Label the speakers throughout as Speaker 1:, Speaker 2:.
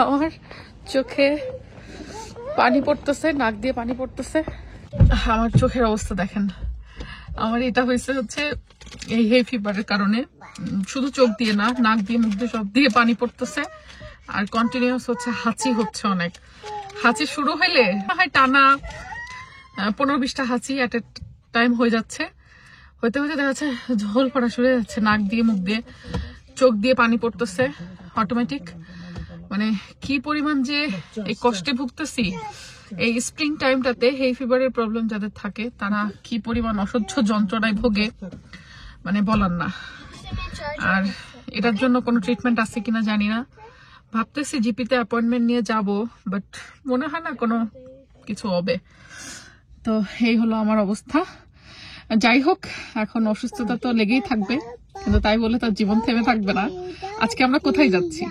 Speaker 1: আমার চোখে পানি পড়তেছে, নাক দিয়ে পানি পড়তেছে। আমার চোখের অবস্থা দেখেন। আমার এটা হয়েছে হচ্ছে এই হে ফিভারের কারণে, শুধু চোখ দিয়ে না, নাক দিয়ে, মুখ দিয়ে, সব দিয়ে পানি পড়তেছে। আর কন্টিনিউয়াস হচ্ছে হাঁচি হচ্ছে অনেক। হাঁচি শুরু হইলে টানা 15-20টা হাঁচি এট এ টাইম হয়ে যাচ্ছে। হইতে হইতে দেখা যাচ্ছে ঝোল পড়া শুরু হয়ে যাচ্ছে, নাক দিয়ে, মুখ দিয়ে, চোখ দিয়ে পানি পড়তেছে অটোমেটিক। মানে কি পরিমাণ যে এই কষ্টে ভুগতেছি এই স্প্রিং টাইমটাতে, হেই ফিভারের প্রবলেম যাদের থাকে তারা কি পরিমাণ অসহ্য যন্ত্রণায় ভোগে মানে বলার না। আর এটার জন্য কোনো ট্রিটমেন্ট আছে কিনা জানি না, ভাবতেছি জিপিতে অ্যাপয়েন্টমেন্ট নিয়ে যাব, বাট মনে হয় না কোনো কিছু হবে। তো এই হলো আমার অবস্থা। যাই হোক, এখন অসুস্থতা তো লেগেই থাকবে, কিন্তু তাই বলে তার জীবন থেমে থাকবে না। আজকে আমরা কোথায় যাচ্ছি?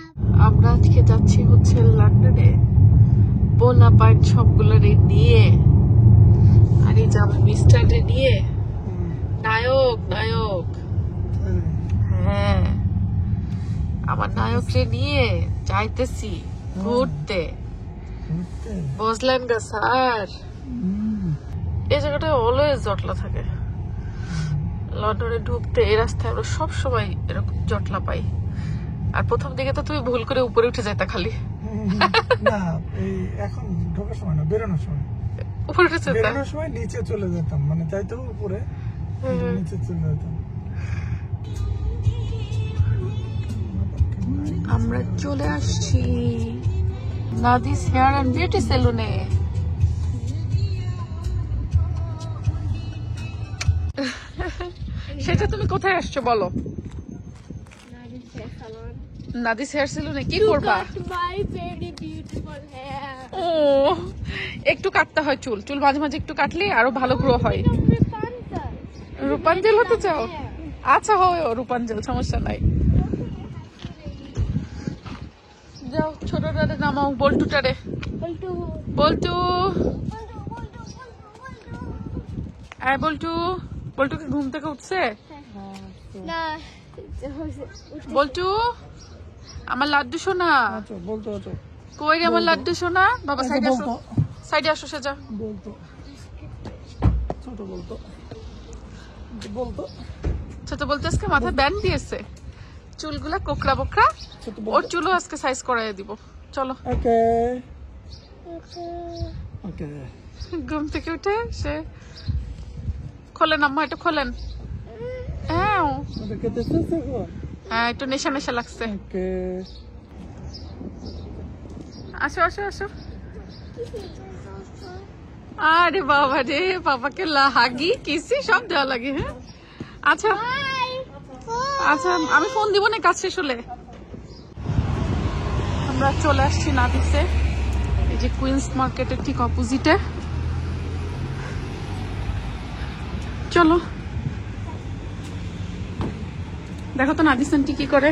Speaker 1: আমরা আজকে যাচ্ছি হচ্ছে লন্ডনে, বোনাপার্ট সবগুলোরে নিয়ে, আর এই যে আমার মিস্টাররে নিয়ে। নায়ক নায়ক, হ্যাঁ, আমার নায়করে নিয়ে যাইতেছি ঘুরতে। বুঝলেন গা স্যার? এই জায়গাটা অলওয়েজ জটলা থাকে। লন্ডনে ঢুকতে এই রাস্তায় আমরা সবসময় এরকম জটলা পাই। আর প্রথম দিকে তো তুমি ভুল করে উপরে উঠে যাইতা খালি।
Speaker 2: না, এই এখন ঢোকার সময় না, বেরোনোর সময়
Speaker 1: উপরে উঠে যেতাম,
Speaker 2: বেরোনোর সময় নিচে চলে যেতাম, মানে চাইতেও উপরে, নিচে চলে যেতাম।
Speaker 1: আমরা চলে আসছি নাদিস হেয়ার এন্ড বিউটি সেলুনে। সেটা তুমি কোথায় আসছো বলো? নাদিস হেয়ার সেলুনে কি করবা? ও, একটু কাটতে হয় চুল, চুল মাঝে মাঝে একটু কাটলে আরো ভালো গ্রো হয়। রূপাঞ্জল হতে চাও? আচ্ছা, হয় রূপাঞ্জল, সমস্যা নাই। যাও ছোটটারে নামাও, বল্টুটারে। বল্টু, আয় বল্টু। বল্টুকে ঘুম থেকে উঠছে? বল্টু, আমার লাড্ডু সোনা কই রে? আমার লাড্ডু সোনা, বাবা সাইডে আসো, সাইডে আসো। সেজা বলতো, ছোট বলতো, ছোট বলতে আজকে মাথায় ব্যান্ড দিয়েছে, চুলগুলা কোকড়া বোকড়া। ওর চুলও আজকে সাইজ করাই দিব। চলো।
Speaker 2: ওকে ওকে।
Speaker 1: ঘুম থেকে উঠে সে খোলেন, আম্মা এটা খোলেন। হ্যাঁ হ্যাঁ, একটু নেশা নেশা লাগছে। আসো আসো আসো। আরে বাবা রে, বাবাকে হাগি কিসি সব দেওয়া লাগে। হ্যাঁ আচ্ছা আচ্ছা, আমি ফোন দিব না কাজ শেষ হলে। আমরা চলে আসছি নাদিসে, এই যে কুইন্স মার্কেটের ঠিক অপোজিটে। চলো দেখো তো নাদিস আন্টি কি করে।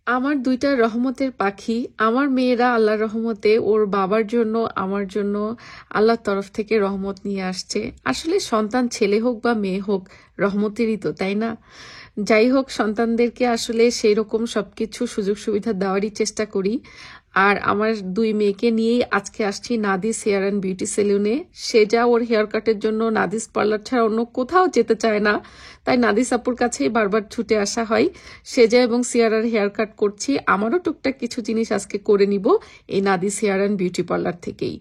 Speaker 1: আমার দুইটা রহমতের পাখি, আমার মেয়েরা আল্লাহর রহমতে ওর বাবার জন্য, আমার জন্য আল্লাহর তরফ থেকে রহমত নিয়ে আসছে। আসলে সন্তান ছেলে হোক বা মেয়ে হোক, রহমতেরই তো, তাই না? যাই হোক, সন্তানদেরকে আসলে সেই রকম সবকিছু সুযোগ সুবিধা দেওয়ারই চেষ্টা করি। আর আমার দুই মেয়েকে নিয়েই আজকে আসছি নাদিস হেয়ার অ্যান্ড বিউটি সেলুনে। সেজা ওর হেয়ার কাটের জন্য নাদিস পার্লার ছাড়া অন্য কোথাও যেতে চায় না, তাই নাদিস আপুর কাছেই বারবার ছুটে আসা হয়। সেজা এবং সিয়ারার হেয়ার কাট করছি, আমারও টুকটাক কিছু জিনিস আজকে করে নিব এই নাদিস হেয়ার অ্যান্ড বিউটি পার্লার থেকেই।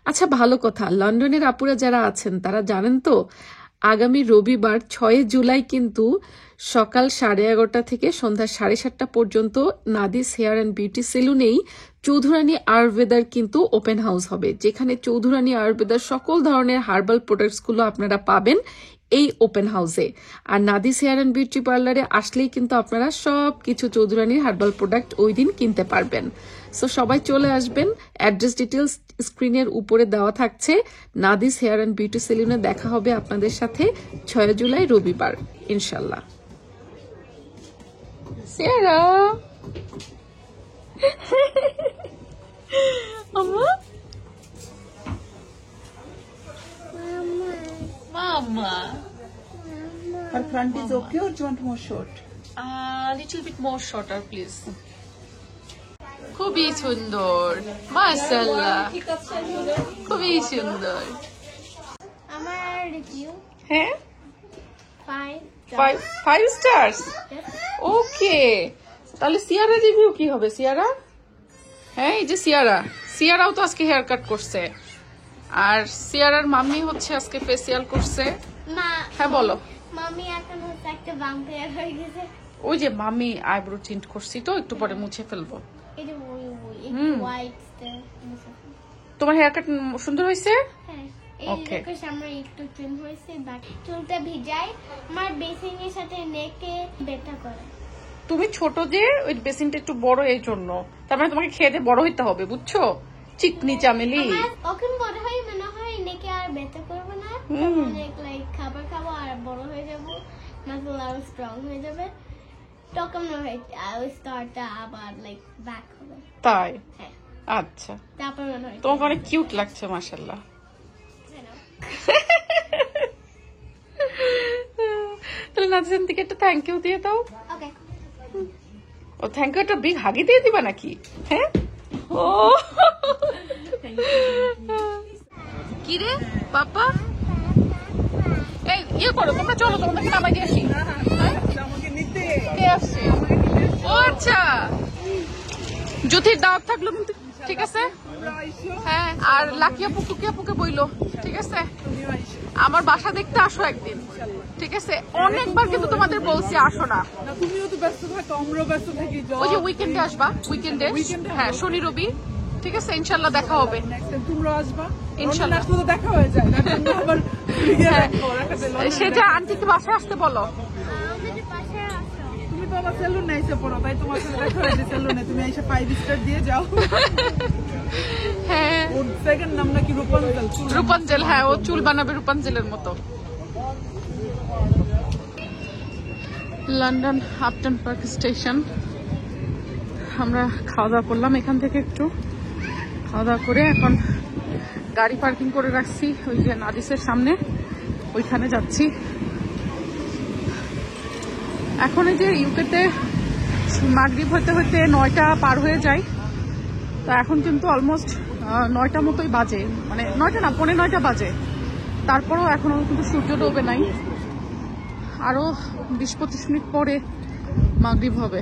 Speaker 1: আচ্ছা, ভালো কথা, লন্ডনের আপুরা যারা আছেন তারা জানেন তো, আগামী রবিবার 6 জুলাই কিন্তু সকাল 11:30 থেকে সন্ধ্যা 7:30 পর্যন্ত নাদিস হেয়ার অ্যান্ড বিউটি সেলুনেই চৌধুরানী আয়ুর্বেদার কিন্তু ওপেন হাউস হবে, যেখানে চৌধুরানী আয়ুর্বেদার সকল ধরনের হার্বাল প্রোডাক্টস গুলো আপনারা পাবেন এই ওপেন হাউসে। আর নাদিস হেয়ার অ্যান্ড বিউটি পার্লারে আসলেই কিন্তু আপনারা সব কিছু চৌধুরানীর হার্বাল প্রোডাক্ট ওই দিন কিনতে পারবেন। সো সবাই চলে আসবেন। অ্যাড্রেস ডিটেলস স্ক্রিনের উপরে দেওয়া থাকছে। নাদিস হেয়ার অ্যান্ড বিউটি সেলুনে দেখা হবে আপনাদের সাথে 6 জুলাই রবিবার ইনশাল্লাহ। সিয়ারা Mama.
Speaker 3: Her front is okay or do you want more short?
Speaker 1: Little bit more shorter, please. খুবই সুন্দর, মাশাআল্লাহ, খুবই সুন্দর।
Speaker 4: আমার রিভিউ
Speaker 1: হ্যাঁ,
Speaker 4: 5
Speaker 1: 5 স্টার্স। ওকে, তাহলে সিয়ারা রিভিউ কি হবে? সিয়ারা, হ্যাঁ এই যে সিয়ারাও তো আজকে হেয়ার কাট করছে, আর সিয়ারার মাম্মি হচ্ছে আজকে ফেসিয়াল করছে।
Speaker 4: মা,
Speaker 1: হ্যাঁ বলো।
Speaker 4: মামি এখন হচ্ছে একটা ভাম্পায়ার হয়ে গেছে।
Speaker 1: ওই যে মাম্মি আইব্রো চেঞ্জ করছি তো, একটু পরে মুছে ফেলবো।
Speaker 4: এই যে হোয়াইট
Speaker 1: তোমার হেয়ার কাট সুন্দর হয়েছে?
Speaker 4: হ্যাঁ, এই
Speaker 1: Okay.
Speaker 4: লোকের সামনে একটু ট্রিম হয়েছে, বাট চুলটা ভিজাই আমার বেসিনের সাথে নেকে ব্যথা করে।
Speaker 1: তুমি ছোট যে ওই বেসিনটা একটু বড়, এই জন্য। তার মানে তোমাকে খেয়ে দিয়ে বড় হইতে হবে, বুঝছো? চিকনি চামেলি।
Speaker 4: আমার ওখানে বড় হয় মনে হয় নেকে আর ব্যথা করবে না, অনেক লাইক খাবার খাবো আর বড় হয়ে যাবো, মাসল আরো স্ট্রং হয়ে যাবে, তখন মনে হয় স্টার্টটা আবার লাইক ব্যাক হবে।
Speaker 1: তাই?
Speaker 4: হ্যাঁ,
Speaker 1: আচ্ছা,
Speaker 4: তারপর মনে হয়
Speaker 1: তোমাকে অনেক কিউট লাগছে, মাশাআল্লাহ। তাহলে নাজিসান থেকে একটা থ্যাংক ইউ দিয়ে দাও।
Speaker 4: ওকে।
Speaker 1: ও থ্যাংক ইউ একটা বিগ হাগি দিয়ে দিবা নাকি? হ্যাঁ। ও কি রে পাপা, এই ইয়ে করো তোমরা, চলো তোমাদেরকে নামাই দিয়ে আসি।
Speaker 2: আমাকে নিতে
Speaker 1: কে আসছে? ও আচ্ছা, জ্যোতির দাওয়াত থাকলো কিন্তু, ঠিক আছে। হ্যাঁ, আর লাকি আপু টুকি আপুকে বইলো, ঠিক আছে। আমার বাসা দেখতে আসো একদিন, ঠিক আছে। অনেকবার কিন্তু তোমাদের বলছি আসো না।
Speaker 2: তুমিও তো ব্যস্ত থাকো, আমরাও ব্যস্ত থাকি।
Speaker 1: ওই যে উইকেন্ডে আসবা, উইকেন্ডে, হ্যাঁ শনি রবি, ঠিক আছে, ইনশাল্লাহ দেখা হবে।
Speaker 2: তোমরা আসবা
Speaker 1: ইনশাল্লাহ।
Speaker 2: তো দেখা হয়ে যায় না, তোমরা আবার
Speaker 1: সেটা আন্টিকে বাসায় আসতে বলো।
Speaker 4: আমাদের পাশে আসো।
Speaker 2: তুমি তো আমার সেলুনে এসে পড়ো, তাই তোমার সাথে দেখা হয়েছে সেলুনে, তুমি এসে 5 স্টার দিয়ে যাও।
Speaker 1: হ্যাঁ,
Speaker 2: ওর সেকেন্ড নাম নাকি রূপাঞ্জল।
Speaker 1: রূপাঞ্জল, হ্যাঁ ও চুল বানাবে রূপাঞ্জলের মতো। London Upton park station. আমরা খাওয়া দাওয়া করলাম এখান থেকে, একটু খাওয়া দাওয়া করে এখন গাড়ি পার্কিং করে রাখছি ওই যে নাদিসের সামনে, ওইখানে যাচ্ছি। এখন এই যে ইউকেতে মাগরিব হইতে হইতে 9টা পার হয়ে যায়, তো এখন কিন্তু অলমোস্ট 9টা মতোই বাজে, মানে 9টা না 9:15 বাজে। তারপরেও এখনো কিন্তু সূর্য ডোবে নাই, আরো 20-25 মিনিট পরে মাগরিব হবে।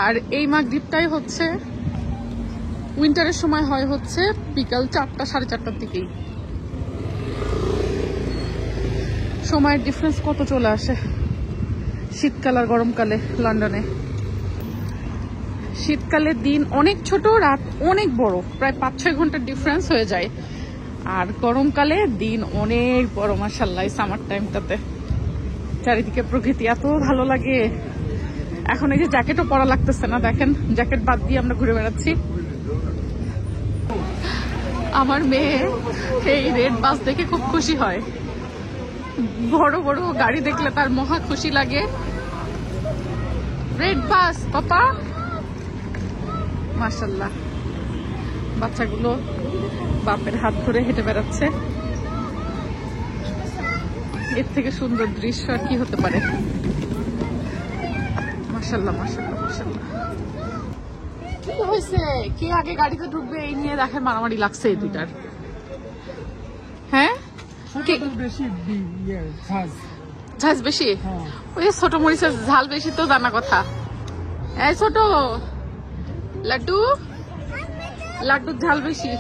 Speaker 1: আর এই মাগরিবটাই হচ্ছে উইন্টারের সময় হয় হচ্ছে বিকাল 4টা 4:30টার দিকেই। সময়ের ডিফারেন্স কত চলে আসে শীতকাল আর গরমকালে লন্ডনে। শীতকালে দিন অনেক ছোট, রাত অনেক বড়, প্রায় 5-6 ঘন্টার ডিফারেন্স হয়ে যায়। আর গরমকালে দিন অনেক বড়, মাশাআল্লাহ। সামার টাইমটাতে চারিদিকে প্রকৃতি এত ভালো লাগে। এখন এই যে জ্যাকেটও পরা লাগতেছে না, দেখেন জ্যাকেট বাদ দিয়ে আমরা ঘুরে বেড়াচ্ছি। আমার মেয়ে এই রেড বাস দেখে খুব খুশি হয়, বড় বড় গাড়ি দেখলে তার মহা খুশি লাগে। রেড বাস পাপা, মাশাআল্লাহ। বাচ্চাগুলো বাপের হাত ধরে হেঁটে বেড়াচ্ছে। এর থেকে সুন্দর দৃশ্য আর কি হতে পারে? মাশাআল্লাহ মাশাআল্লাহ মাশাআল্লাহ। কি হয়েছে? কে আগে গাড়িতে ঢুকবে এই নিয়ে দেখেন মারামারি লাগছে এই দুইটার। হ্যাঁ,
Speaker 2: বেশি
Speaker 1: ঝাঁজ বেশি, ওই ছোট মরিচের ঝাল বেশি তো জানা কথা। এই ছোট লাড্ডু, লাড্ডুর ঝাল বেশি।